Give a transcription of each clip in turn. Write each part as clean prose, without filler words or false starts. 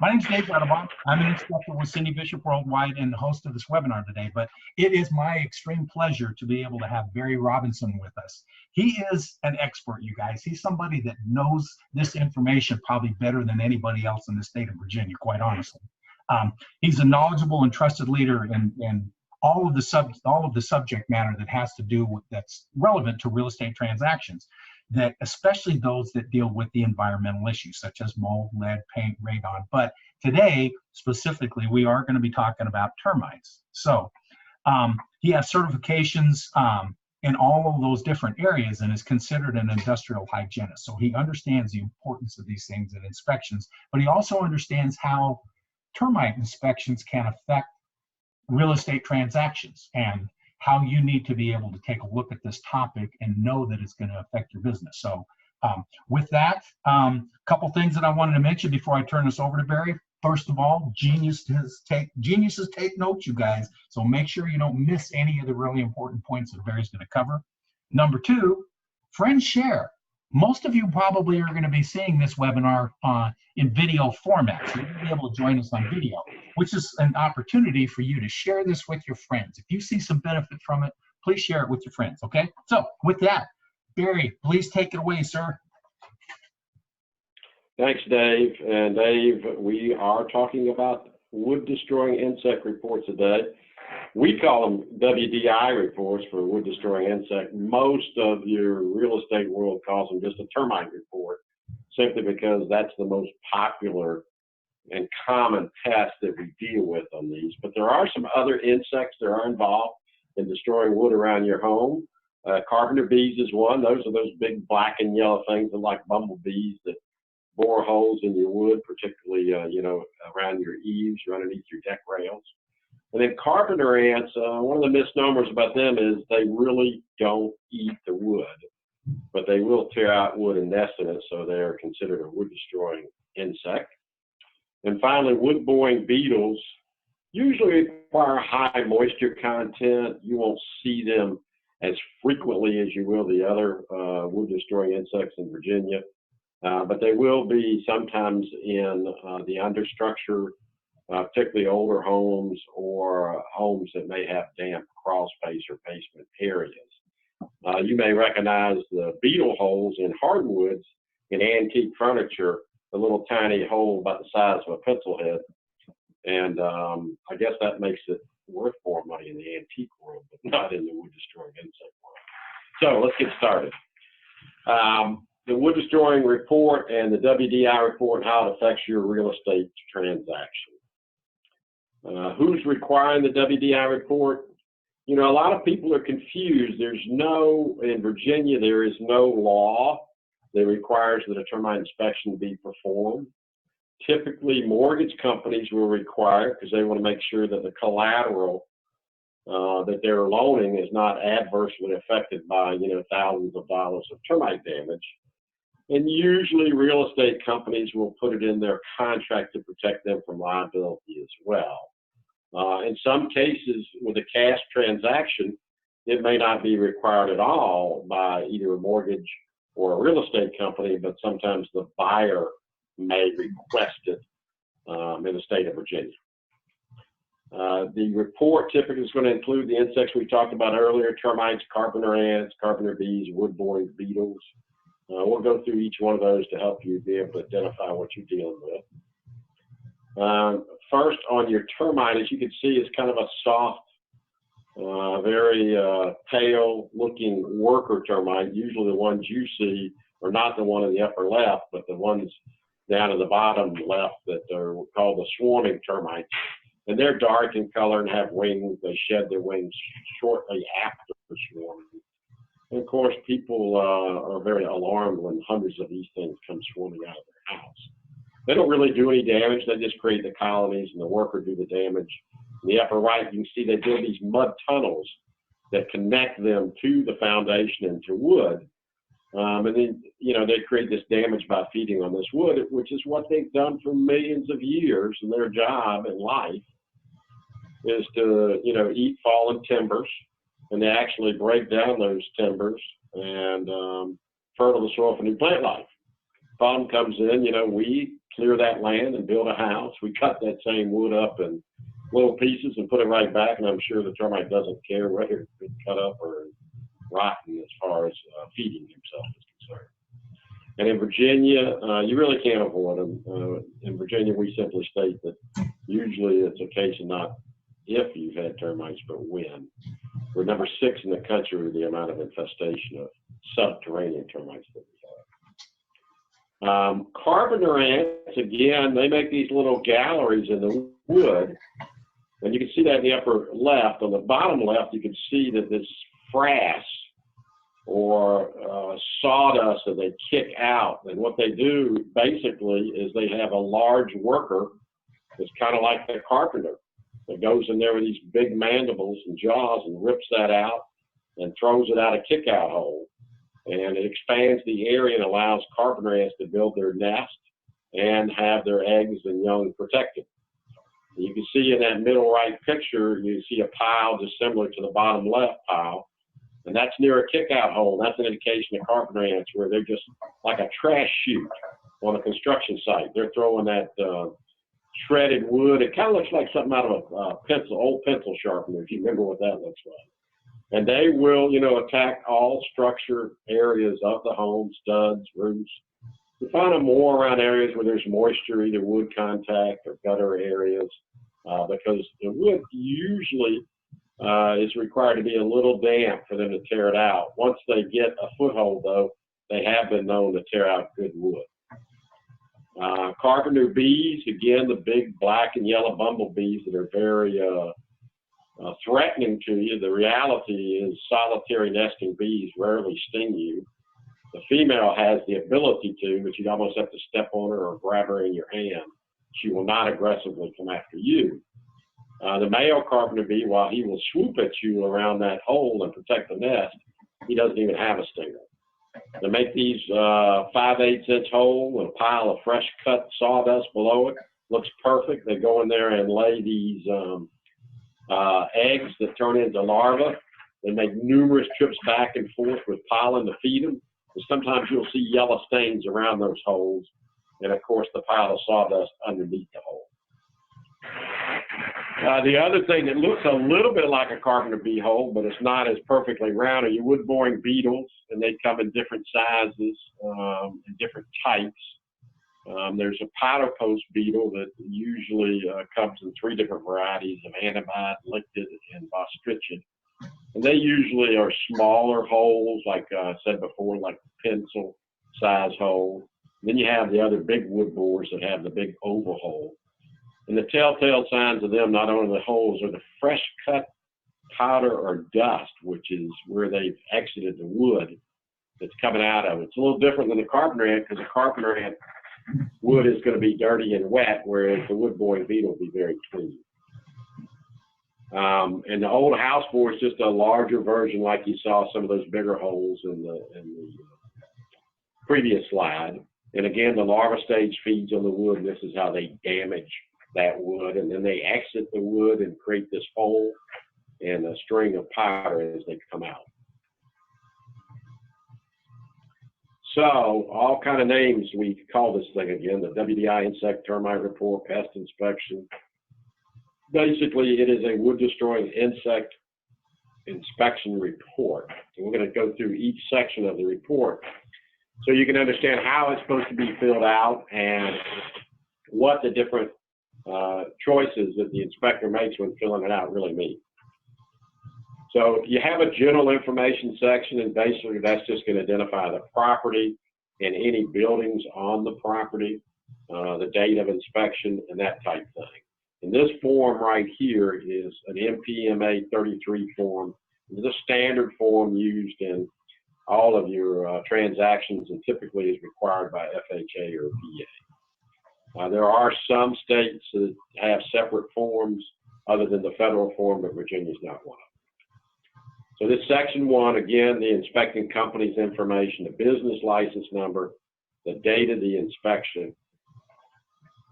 My name is Dave Letterbox. I'm an instructor with Cindy Bishop Worldwide and the host of this webinar today, but it is my extreme pleasure to be able to have Barry Robinson with us. He is an expert, you guys. He's somebody that knows this information probably better than anybody else in the state of Virginia, quite honestly. He's a knowledgeable and trusted leader in all of the subject matter that has to do with, that's relevant to real estate transactions, that especially those that deal with the environmental issues such as mold, lead, paint, radon. But today specifically we are going to be talking about termites. So he has certifications in all of those different areas and is considered an industrial hygienist. So he understands the importance of these things and inspections, but he also understands how termite inspections can affect real estate transactions and how you need to be able to take a look at this topic and know that it's going to affect your business. So with that, a couple things that I wanted to mention before I turn this over to Barry. First of all, geniuses take notes, you guys. So make sure you don't miss any of the really important points that Barry's going to cover. Number two, friends share. Most of you probably are going to be seeing this webinar in video format. So you'll be able to join us on video, which is an opportunity for you to share this with your friends. If you see some benefit from it, please share it with your friends, okay? So with that, Barry, please take it away, sir. Thanks, Dave. And Dave, we are talking about wood-destroying insect reports today. We call them WDI reports for wood-destroying insect. Most of your real estate world calls them just a termite report, simply because that's the most popular and common pest that we deal with on these. But there are some other insects that are involved in destroying wood around your home. Carpenter bees is one. Those are those big black and yellow things that like bumblebees that bore holes in your wood, particularly around your eaves or underneath your deck rails. And then carpenter ants, one of the misnomers about them is they really don't eat the wood, but they will tear out wood and nest in it, so they're considered a wood-destroying insect. And finally, wood-boring beetles usually require high moisture content. You won't see them as frequently as you will the other wood-destroying insects in Virginia, but they will be sometimes in the understructure, particularly older homes or homes that may have damp crawl space or basement areas. You may recognize the beetle holes in hardwoods in antique furniture, the little tiny hole about the size of a pencil head. And I guess that makes it worth more money in the antique world, but not in the wood-destroying insect world. So let's get started. The wood-destroying report and the WDI report and how it affects your real estate transaction. Who's requiring the WDI report? You know, a lot of people are confused. In Virginia, there is no law that requires that a termite inspection be performed. Typically, mortgage companies will require it because they want to make sure that the collateral that they're loaning is not adversely affected by, thousands of dollars of termite damage. And usually real estate companies will put it in their contract to protect them from liability as well. In some cases, with a cash transaction, it may not be required at all by either a mortgage or a real estate company, but sometimes the buyer may request it in the state of Virginia. The report typically is going to include the insects we talked about earlier: termites, carpenter ants, carpenter bees, wood-boring beetles. We'll go through each one of those to help you be able to identify what you're dealing with. First, on your termite, as you can see, it's kind of a soft, very pale-looking worker termite. Usually the ones you see are not the one in the upper left, but the ones down in the bottom left that are called the swarming termites. And they're dark in color and have wings. They shed their wings shortly after swarming. And of course, people are very alarmed when hundreds of these things come swarming out of their house. They don't really do any damage. They just create the colonies, and the worker do the damage. In the upper right, you can see they build these mud tunnels that connect them to the foundation and to wood. And then, they create this damage by feeding on this wood, which is what they've done for millions of years. And their job in life is to, eat fallen timbers. And they actually break down those timbers and fertile the soil for new plant life. Problem comes in, we clear that land and build a house. We cut that same wood up in little pieces and put it right back, and I'm sure the termite doesn't care whether it's been cut up or rotten as far as feeding himself is concerned. And in Virginia, you really can't avoid them. In Virginia, we simply state that usually it's a case of not if you've had termites, but when. We're number 6 in the country with the amount of infestation of subterranean termites that we have. Carpenter ants, again, they make these little galleries in the wood. And you can see that in the upper left. On the bottom left, you can see that this frass or sawdust that they kick out. And what they do basically is they have a large worker that's kind of like the carpenter that goes in there with these big mandibles and jaws and rips that out and throws it out a kick-out hole. And it expands the area and allows carpenter ants to build their nest and have their eggs and young protected. You can see in that middle right picture, you see a pile just similar to the bottom left pile, and that's near a kick-out hole. That's an indication of carpenter ants where they're just like a trash chute on a construction site. They're throwing that shredded wood. It kind of looks like something out of a pencil, old pencil sharpener, if you remember what that looks like. And they will, you know, attack all structure areas of the home, studs, roofs. You find them more around areas where there's moisture, either wood contact or gutter areas, because the wood usually is required to be a little damp for them to tear it out. Once they get a foothold, though, they have been known to tear out good wood. Carpenter bees, again, the big black and yellow bumblebees that are very threatening to you. The reality is solitary nesting bees rarely sting you. The female has the ability to, but you'd almost have to step on her or grab her in your hand. She will not aggressively come after you. The male carpenter bee, while he will swoop at you around that hole and protect the nest, he doesn't even have a stinger. They make these 5/8" hole with a pile of fresh cut sawdust below it. Looks perfect. They go in there and lay these eggs that turn into larvae. They make numerous trips back and forth with pollen to feed them. And sometimes you'll see yellow stains around those holes, and of course the pile of sawdust underneath the hole. The other thing that looks a little bit like a carpenter bee hole, but it's not as perfectly round, are your wood-boring beetles, and they come in different sizes and different types. There's a powder post beetle that usually comes in 3 different varieties of antibiotic, licted, and bostrichid. And they usually are smaller holes, like I said before, like pencil size hole. Then you have the other big wood borers that have the big oval hole. And the telltale signs of them, not only the holes, are the fresh cut powder or dust, which is where they've exited the wood that's coming out of it. It's a little different than the carpenter ant, because the carpenter ant wood is going to be dirty and wet, whereas the wood-boring beetle will be very clean. And the old house borer is just a larger version, like you saw some of those bigger holes in the previous slide. And again, the larva stage feeds on the wood, and this is how they damage that wood. And then they exit the wood and create this hole and a string of powder as they come out. So all kind of names we call this thing again, the WDI insect termite report, pest inspection. Basically, it is a wood-destroying insect inspection report. And we're going to go through each section of the report so you can understand how it's supposed to be filled out and what the different choices that the inspector makes when filling it out really mean. So you have a general information section, and basically that's just going to identify the property and any buildings on the property, the date of inspection, and that type thing. And this form right here is an MPMA 33 form. It's a standard form used in all of your transactions and typically is required by FHA or VA. There are some states that have separate forms other than the federal form, but Virginia is not one of them. So this section 1, again, the inspecting company's information, the business license number, the date of the inspection.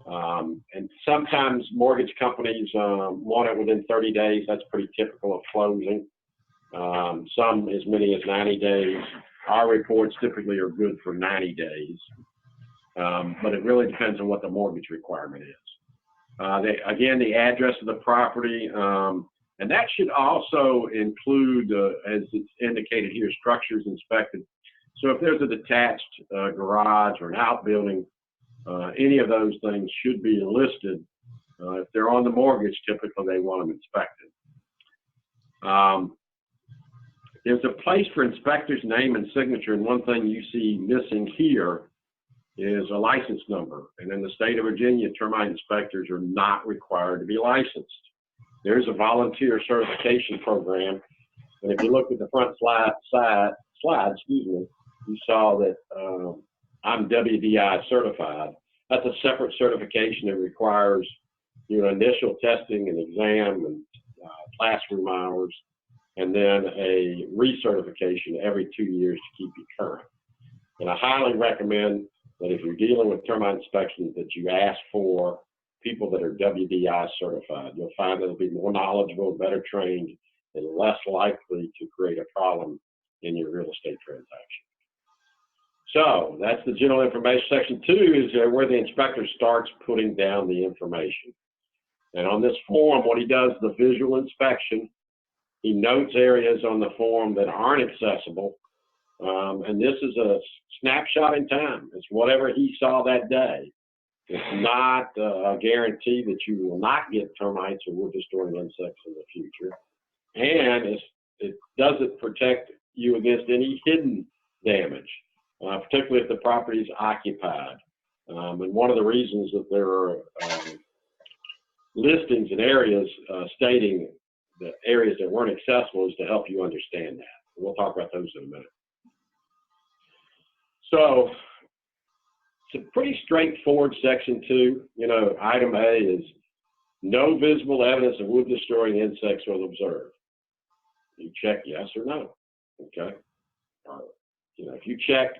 And sometimes mortgage companies want it within 30 days. That's pretty typical of closing. Some as many as 90 days. Our reports typically are good for 90 days. but it really depends on what the mortgage requirement is. Again, the address of the property, and that should also include, as it's indicated here, structures inspected. So if there's a detached garage or an outbuilding, any of those things should be listed. If they're on the mortgage, typically they want them inspected. There's a place for inspector's name and signature, and one thing you see missing here is a license number. And in the state of Virginia, termite inspectors are not required to be licensed. There's a volunteer certification program, and if you look at the front slide, you saw that I'm WDI certified. That's a separate certification that requires initial testing and exam and classroom hours, and then a recertification every 2 years to keep you current. And I highly recommend that if you're dealing with termite inspections, that you ask for people that are WDI certified. You'll find that they'll be more knowledgeable, better trained, and less likely to create a problem in your real estate transaction. So that's the general information. Section 2 is where the inspector starts putting down the information. And on this form, what he does is the visual inspection. He notes areas on the form that aren't accessible. And this is a snapshot in time. It's whatever he saw that day. It's not a guarantee that you will not get termites or wood-destroying insects in the future. And it doesn't protect you against any hidden damage, particularly if the property is occupied. And one of the reasons that there are listings in areas stating the areas that weren't accessible is to help you understand that. We'll talk about those in a minute. So it's a pretty straightforward section 2. Item A is no visible evidence of wood destroying insects was observed. You check yes or no. Okay. If you check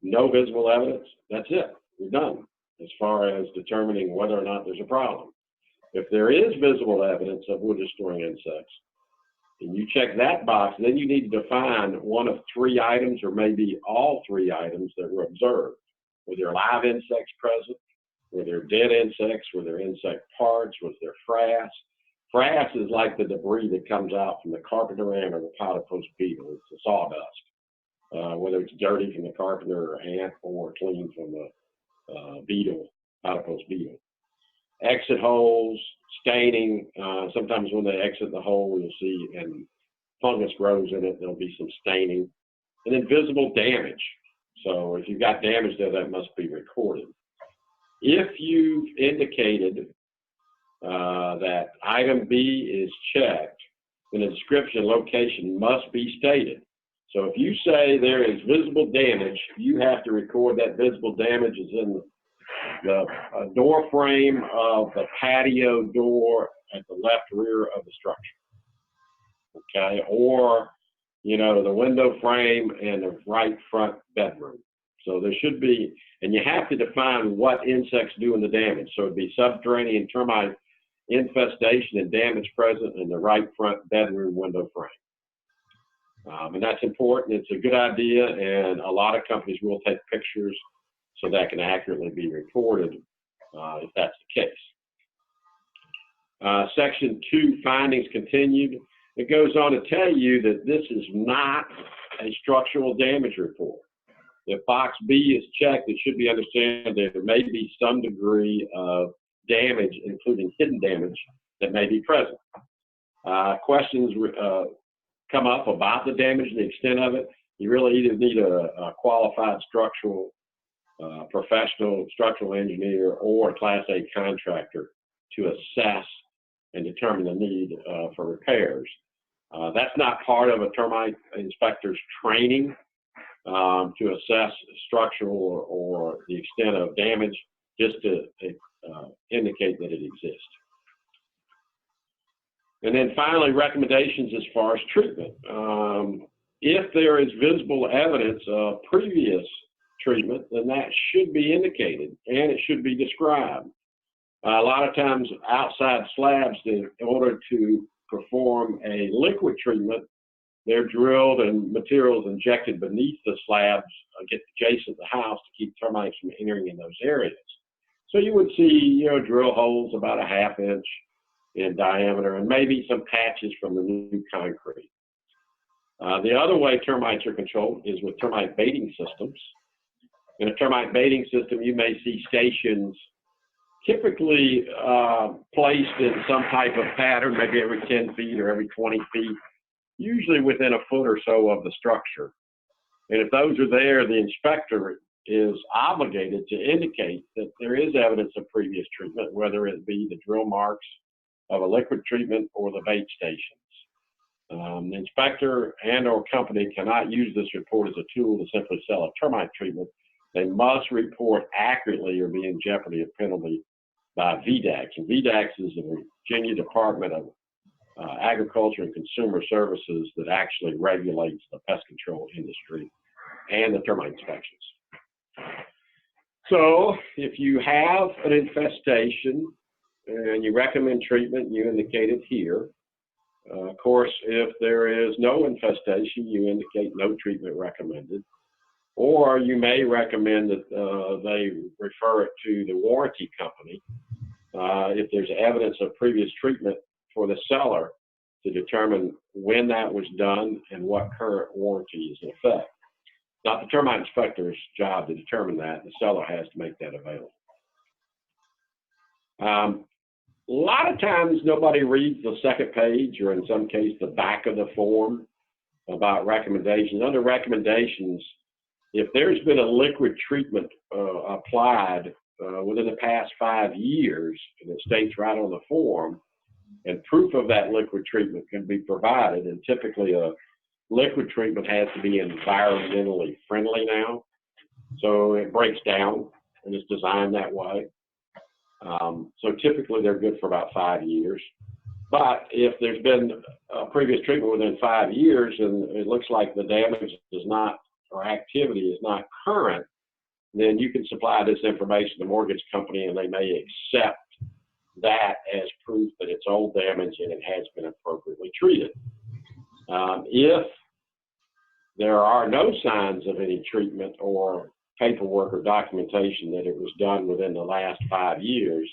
no visible evidence, that's it. You're done as far as determining whether or not there's a problem. If there is visible evidence of wood destroying insects, and you check that box, then you need to define one of 3 items or maybe all 3 items that were observed. Were there live insects present? Were there dead insects? Were there insect parts? Was there frass? Frass is like the debris that comes out from the Carpenter Ant or the powder post beetle. It's the sawdust, whether it's dirty from the Carpenter Ant or clean from the beetle, powder post beetle. Exit holes, staining. Sometimes when they exit the hole, you'll see, and fungus grows in it, there'll be some staining. And then visible damage. So if you've got damage there, that must be recorded. If you've indicated that item B is checked, then a description and location must be stated. So if you say there is visible damage, you have to record that visible damage is in the door frame of the patio door at the left rear of the structure. Okay, or the window frame and the right front bedroom. So there should be, and you have to define what insects do in the damage. So it'd be subterranean termite infestation and damage present in the right front bedroom window frame. And that's important. It's a good idea, and a lot of companies will take pictures so that can accurately be reported if that's the case. Section 2, findings continued. It goes on to tell you that this is not a structural damage report. If box B is checked, it should be understood that there may be some degree of damage, including hidden damage, that may be present. Questions come up about the damage and the extent of it. You really either need a qualified professional structural engineer or a Class A contractor to assess and determine the need for repairs. That's not part of a termite inspector's training to assess structural or the extent of damage, just to indicate that it exists. And then finally, recommendations as far as treatment. If there is visible evidence of previous treatment, then that should be indicated and it should be described. A lot of times outside slabs, in order to perform a liquid treatment, they're drilled and materials injected beneath the slabs get adjacent to the house to keep termites from entering in those areas. So you would see, you know, drill holes about a ½ inch in diameter and maybe some patches from the new concrete. The other way termites are controlled is with termite baiting systems. In a termite baiting system, you may see stations typically placed in some type of pattern, maybe every 10 feet or every 20 feet, usually within a foot or so of the structure. And if those are there, the inspector is obligated to indicate that there is evidence of previous treatment, whether it be the drill marks of a liquid treatment or the bait stations. The inspector and or company cannot use this report as a tool to simply sell a termite treatment. They must report accurately or be in jeopardy of penalty by VDAX. And VDAX is the Virginia Department of Agriculture and Consumer Services that actually regulates the pest control industry and the termite inspections. So if you have an infestation and you recommend treatment, you indicate it here. Of course, if there is no infestation, you indicate no treatment recommended. Or you may recommend that they refer it to the warranty company if there's evidence of previous treatment for the seller to determine when that was done and what current warranty is in effect. Not the termite inspector's job to determine that. The seller has to make that available. A lot of times nobody reads the second page, or in some case the back of the form, about recommendations. Under recommendations, if there's been a liquid treatment applied within the past 5 years, and it states right on the form, and proof of that liquid treatment can be provided, and typically a liquid treatment has to be environmentally friendly now, so it breaks down and it's designed that way. So typically they're good for about 5 years. But if there's been a previous treatment within 5 years and it looks like the damage is not, or activity is not current, then you can supply this information to the mortgage company and they may accept that as proof that it's old damage and it has been appropriately treated. If there are no signs of any treatment or paperwork or documentation that it was done within the last 5 years,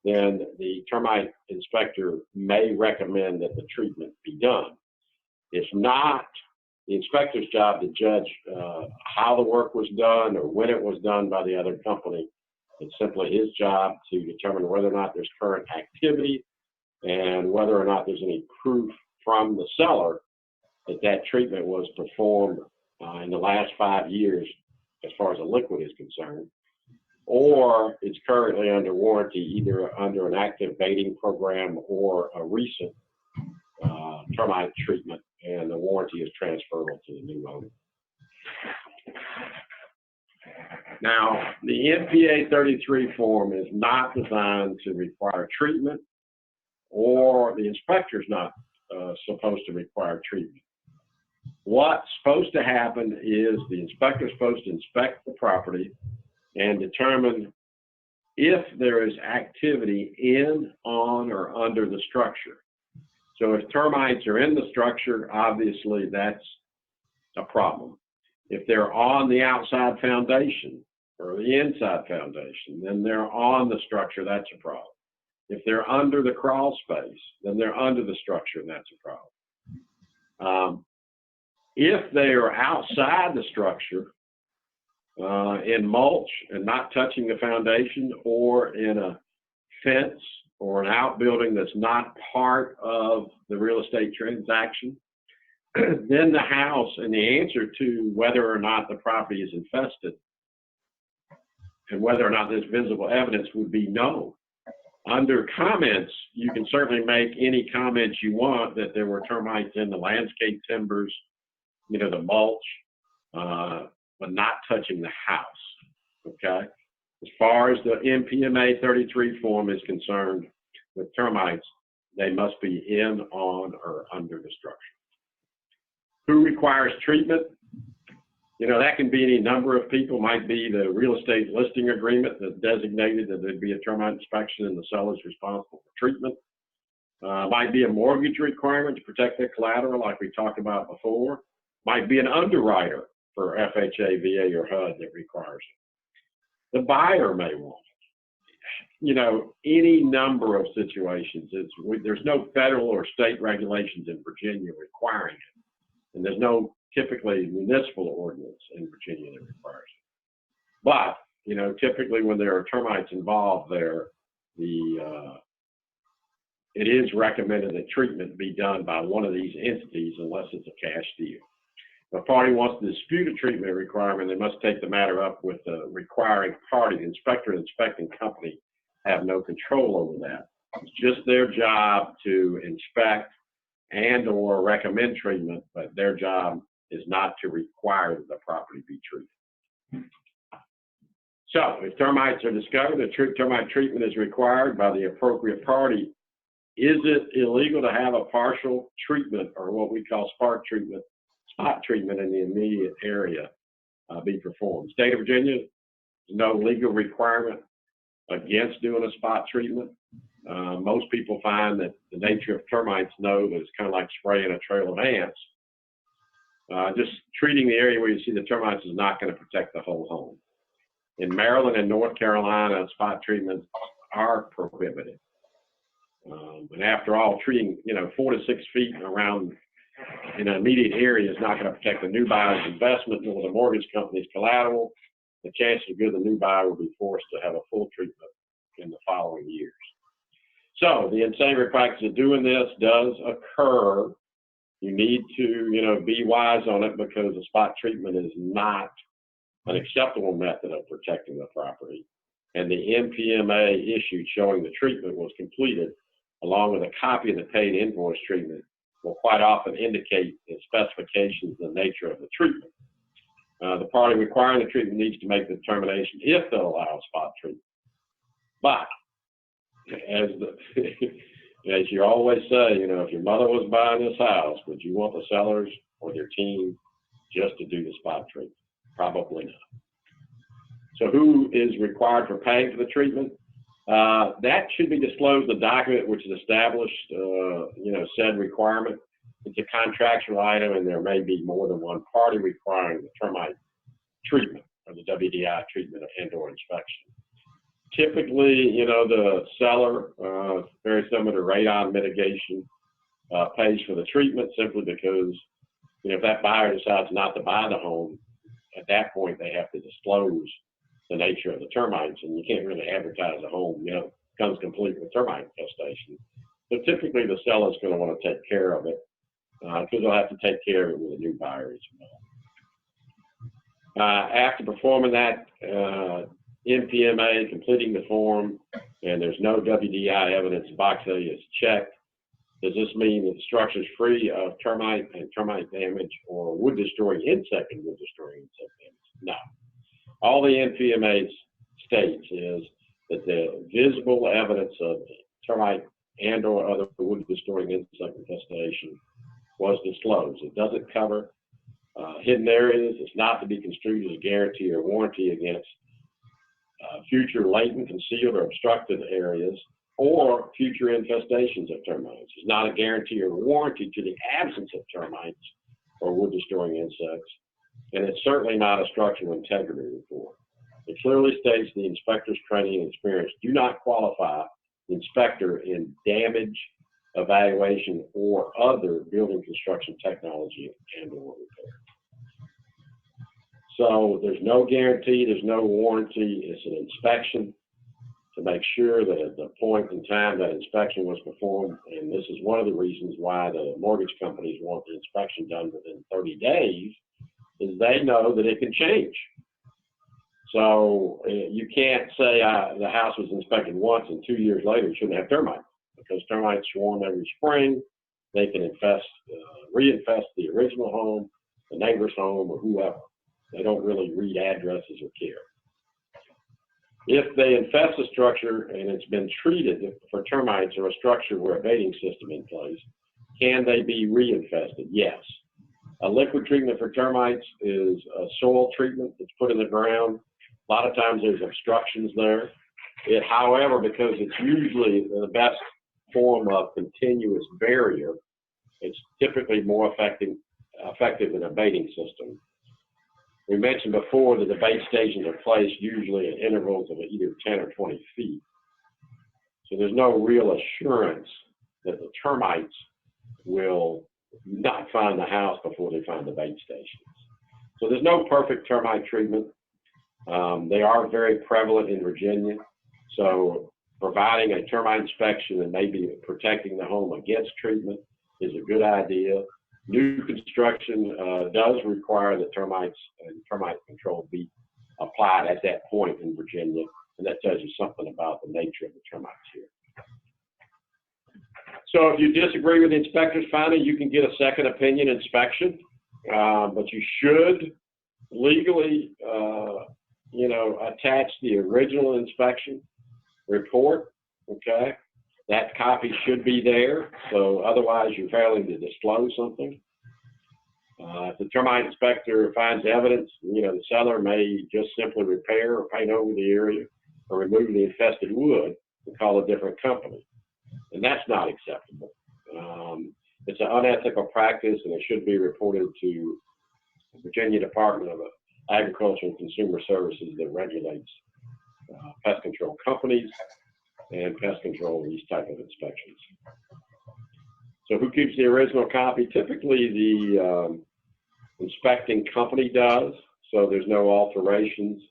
then the termite inspector may recommend that the treatment be done. It's not the inspector's job to judge how the work was done or when it was done by the other company. It's simply his job to determine whether or not there's current activity and whether or not there's any proof from the seller that that treatment was performed in the last 5 years as far as a liquid is concerned, or it's currently under warranty, either under an active baiting program or a recent termite treatment, and the warranty is transferable to the new owner. Now, the NPA 33 form is not designed to require treatment, or the inspector's not supposed to require treatment. What's supposed to happen is the inspector's supposed to inspect the property and determine if there is activity in, on, or under the structure. So if termites are in the structure, obviously that's a problem. If they're on the outside foundation or the inside foundation, then they're on the structure, that's a problem. If they're under the crawl space, then they're under the structure, and that's a problem. If they are outside the structure, in mulch and not touching the foundation, or in a fence or an outbuilding that's not part of the real estate transaction, then the house, and the answer to whether or not the property is infested and whether or not there's visible evidence would be no. Under comments, you can certainly make any comments you want that there were termites in the landscape timbers, you know, the mulch, but not touching the house, okay? As far as the NPMA 33 form is concerned, with termites, they must be in, on, or under the structure. Who requires treatment? You know, that can be any number of people. Might be the real estate listing agreement that designated that there'd be a termite inspection and the seller's responsible for treatment. Might be a mortgage requirement to protect their collateral, like we talked about before. Might be an underwriter for FHA, VA, or HUD that requires it. The buyer may want it. You know, any number of situations. There's no federal or state regulations in Virginia requiring it, and there's no typically municipal ordinance in Virginia that requires it. But you know, typically when there are termites involved, it is recommended that treatment be done by one of these entities unless it's a cash deal. If a party wants to dispute a treatment requirement, they must take the matter up with the requiring party. The inspector and inspecting company have no control over that. It's just their job to inspect and or recommend treatment, but their job is not to require that the property be treated. So if termites are discovered, a termite treatment is required by the appropriate party. Is it illegal to have a partial treatment, or what we call spot treatment in the immediate area be performed? State of Virginia, there's no legal requirement against doing a spot treatment. Most people find that the nature of termites know that it's kind of like spraying a trail of ants. Just treating the area where you see the termites is not going to protect the whole home. In Maryland and North Carolina, spot treatments are prohibited. And after all, treating 4 to 6 feet around in an immediate area is not going to protect the new buyer's investment nor the mortgage company's collateral. The chances are good the new buyer will be forced to have a full treatment in the following years. So the unsavory practice of doing this does occur. You need to be wise on it, because a spot treatment is not an acceptable method of protecting the property. And the NPMA issued showing the treatment was completed, along with a copy of the paid invoice treatment, will quite often indicate the specifications and the nature of the treatment. The party requiring the treatment needs to make the determination if they'll allow spot treatment. But as you always say, if your mother was buying this house, would you want the sellers or their team just to do the spot treatment? Probably not. So who is required for paying for the treatment? That should be disclosed in the document which is established, said requirement. It's a contractual item, and there may be more than one party requiring the termite treatment or the WDI treatment and or inspection. Typically, the seller, very similar to radon mitigation, pays for the treatment simply because, if that buyer decides not to buy the home, at that point they have to disclose the nature of the termites, and you can't really advertise a home, comes complete with termite infestation. So typically the seller's going to want to take care of it, because they'll have to take care of it with a new buyer as well. After performing that NPMA, completing the form, and there's no WDI evidence, the box area is checked. Does this mean that the structure is free of termite and termite damage or wood-destroying insect and wood-destroying insect damage? No. All the NPMA states is that the visible evidence of termite and or other wood-destroying insect infestation was disclosed. It doesn't cover hidden areas. It's not to be construed as a guarantee or warranty against future latent, concealed, or obstructed areas or future infestations of termites. It's not a guarantee or warranty to the absence of termites or wood-destroying insects, and it's certainly not a structural integrity report. It clearly states the inspector's training and experience do not qualify the inspector in damage evaluation or other building construction technology and or repair. So there's no guarantee, there's no warranty. It's an inspection to make sure that at the point in time that inspection was performed, and this is one of the reasons why the mortgage companies want the inspection done within 30 days, is they know that it can change. So you can't say the house was inspected once and 2 years later it shouldn't have termites, because termites swarm every spring. They can reinfest the original home, the neighbor's home, or whoever. They don't really read addresses or care. If they infest a structure and it's been treated for termites or a structure where a baiting system in place, can they be reinfested? Yes. A liquid treatment for termites is a soil treatment that's put in the ground. A lot of times there's obstructions there. However, because it's usually the best form of continuous barrier, it's typically more effective than a baiting system. We mentioned before that the bait stations are placed usually at intervals of either 10 or 20 feet. So there's no real assurance that the termites will not find the house before they find the bait stations. So there's no perfect termite treatment. They are very prevalent in Virginia. So providing a termite inspection and maybe protecting the home against treatment is a good idea. New construction does require that termites and termite control be applied at that point in Virginia, and that tells you something about the nature of the termites here. So if you disagree with the inspector's finding, you can get a second opinion inspection, but you should legally, attach the original inspection report, okay? That copy should be there, so otherwise you're failing to disclose something. If the termite inspector finds evidence, the seller may just simply repair or paint over the area or remove the infested wood and call a different company. And that's not acceptable. It's an unethical practice, and it should be reported to the Virginia Department of Agriculture and Consumer Services that regulates pest control companies and pest control these type of inspections. So who keeps the original copy? Typically the inspecting company does, so there's no alterations.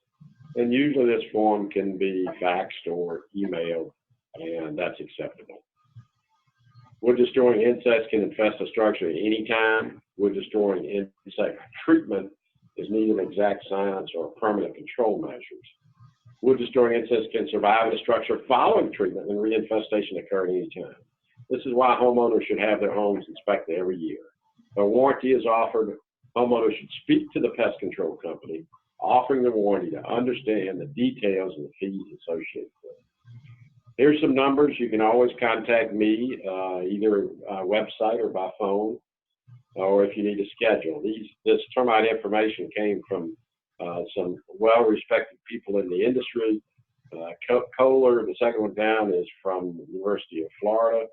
And usually this form can be faxed or emailed, and that's acceptable. Wood destroying insects can infest a structure at any time. Wood destroying insect treatment is neither an exact science or permanent control measures. Wood destroying insects can survive in a structure following treatment and reinfestation occur at any time. This is why homeowners should have their homes inspected every year. A warranty is offered. Homeowners should speak to the pest control company, offering the warranty to understand the details and the fees associated with it. Here's some numbers. You can always contact me, either website or by phone, or if you need to schedule. This termite information came from some well-respected people in the industry. Kohler, the second one down, is from the University of Florida.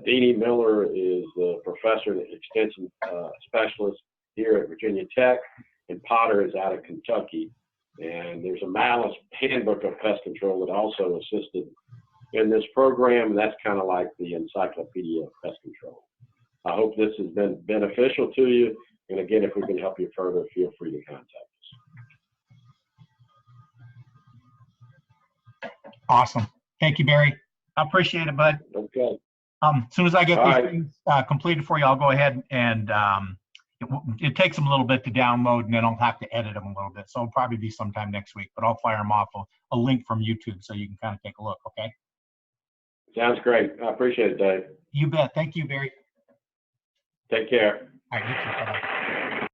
Deanie Miller is the professor and extension specialist here at Virginia Tech, and Potter is out of Kentucky. And there's a Malice handbook of pest control that also assisted in this program. That's kind of like the encyclopedia of pest control. I hope this has been beneficial to you. And again, if we can help you further, feel free to contact us. Awesome. Thank you, Barry. I appreciate it, bud. Okay. As soon as I get All these right. things completed for you, I'll go ahead and it takes them a little bit to download, and then I'll have to edit them a little bit. So it'll probably be sometime next week, but I'll fire them off a link from YouTube so you can kind of take a look, okay? Sounds great. I appreciate it, Dave. You bet. Thank you, Barry. Take care. All right, you too. Bye-bye.